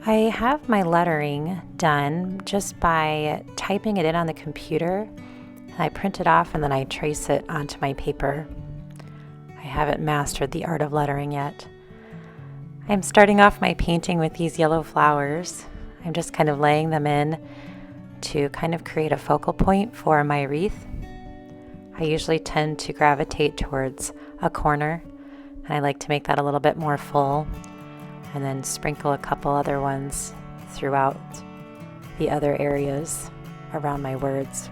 I have my lettering done just by typing it in on the computer. I print it off and then I trace it onto my paper. I haven't mastered the art of lettering yet. I'm starting off my painting with these yellow flowers. I'm just kind of laying them in to kind of create a focal point for my wreath. I usually tend to gravitate towards a corner, and I like to make that a little bit more full, and then sprinkle a couple other ones throughout the other areas around my words.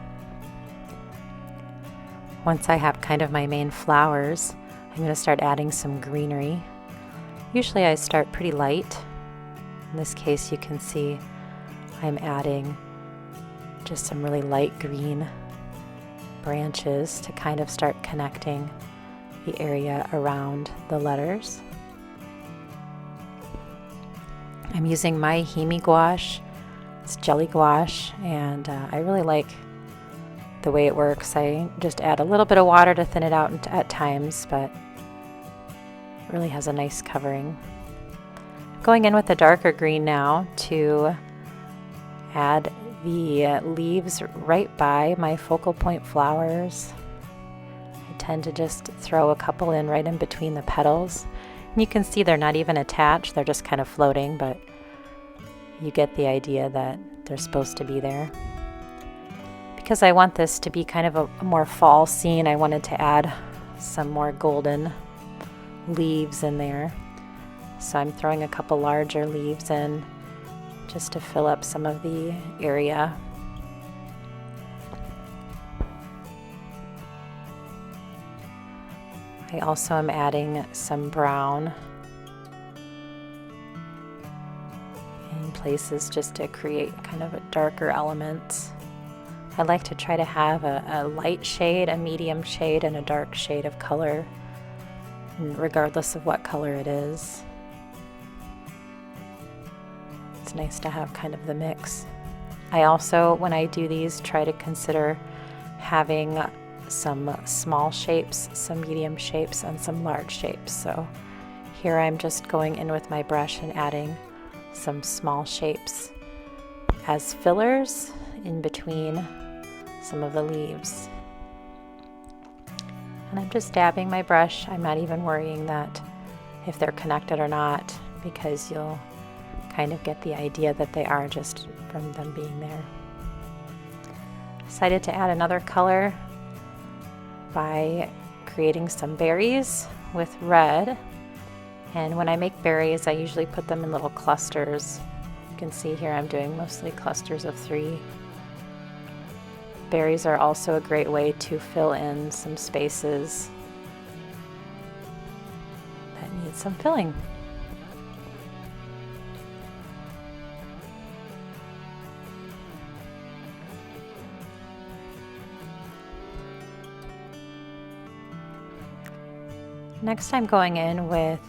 Once I have kind of my main flowers, I'm going to start adding some greenery. Usually I start pretty light. In this case, you can see I'm adding just some really light green branches to kind of start connecting the area around the letters. I'm using my Himi gouache. It's jelly gouache, and I really like the way it works. I just add a little bit of water to thin it out at times, but it really has a nice covering. Going in with a darker green now to add the leaves right by my focal point flowers. I tend to just throw a couple in right in between the petals. And you can see they're not even attached, they're just kind of floating, but you get the idea that they're supposed to be there. Because I want this to be kind of a more fall scene, I wanted to add some more golden leaves in there. So I'm throwing a couple larger leaves in just to fill up some of the area. I also am adding some brown in places just to create kind of a darker element. I like to try to have a light shade, a medium shade, and a dark shade of color, regardless of what color it is. It's nice to have kind of the mix. I also, when I do these, try to consider having some small shapes, some medium shapes, and some large shapes. So here I'm just going in with my brush and adding some small shapes as fillers in between some of the leaves. And I'm just dabbing my brush. I'm not even worrying that if they're connected or not, because you'll kind of get the idea that they are just from them being there. Decided to add another color by creating some berries with red. And when I make berries, I usually put them in little clusters. You can see here I'm doing mostly clusters of 3. Berries are also a great way to fill in some spaces that need some filling. Next, I'm going in with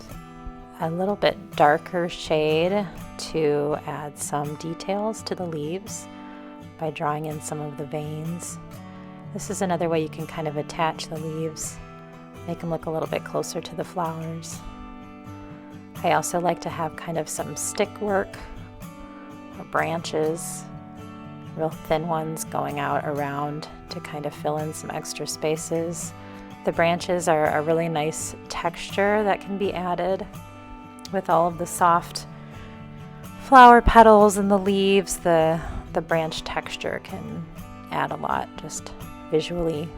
a little bit darker shade to add some details to the leaves by drawing in some of the veins. This is another way you can kind of attach the leaves, make them look a little bit closer to the flowers. I also like to have kind of some stick work or branches, real thin ones going out around to kind of fill in some extra spaces. The branches are a really nice texture that can be added with all of the soft flower petals and the leaves. The branch texture can add a lot just visually.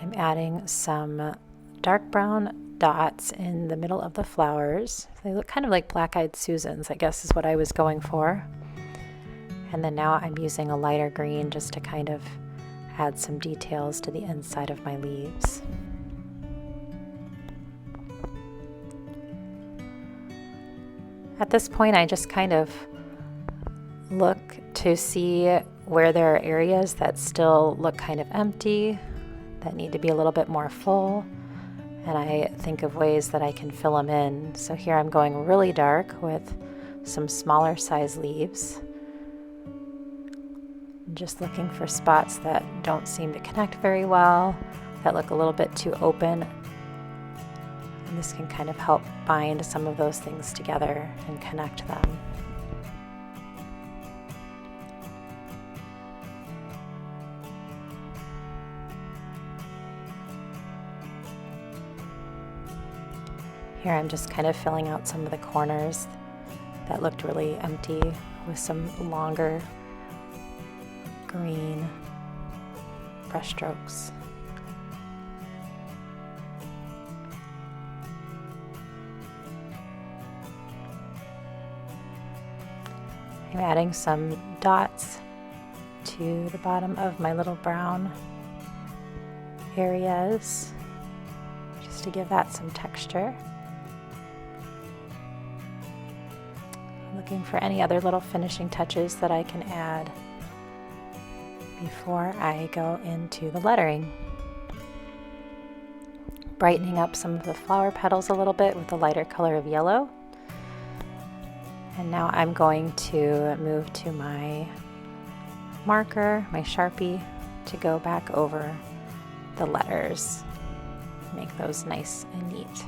I'm adding some dark brown dots in the middle of the flowers. They look kind of like black-eyed Susans, I guess is what I was going for. And then now I'm using a lighter green just to kind of add some details to the inside of my leaves. At this point, I just kind of look to see where there are areas that still look kind of empty, that need to be a little bit more full, and I think of ways that I can fill them in. So here I'm going really dark with some smaller size leaves. Just looking for spots that don't seem to connect very well, that look a little bit too open. And this can kind of help bind some of those things together and connect them. Here I'm just kind of filling out some of the corners that looked really empty with some longer green brush strokes. I'm adding some dots to the bottom of my little brown areas just to give that some texture. Looking for any other little finishing touches that I can add before I go into the lettering. Brightening up some of the flower petals a little bit with the lighter color of yellow. And now I'm going to move to my marker, my Sharpie, to go back over the letters. Make those nice and neat.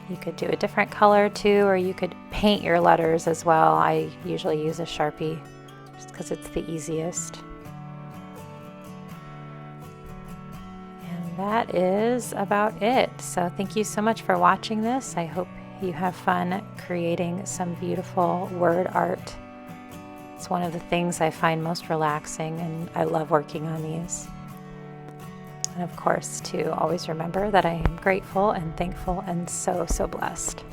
You could do a different color too, or you could paint your letters as well. I usually use a Sharpie just because it's the easiest. And that is about it. So thank you so much for watching this. I hope you have fun creating some beautiful word art. It's one of the things I find most relaxing, and I love working on these. And of course, to always remember that I am grateful and thankful and so, so blessed.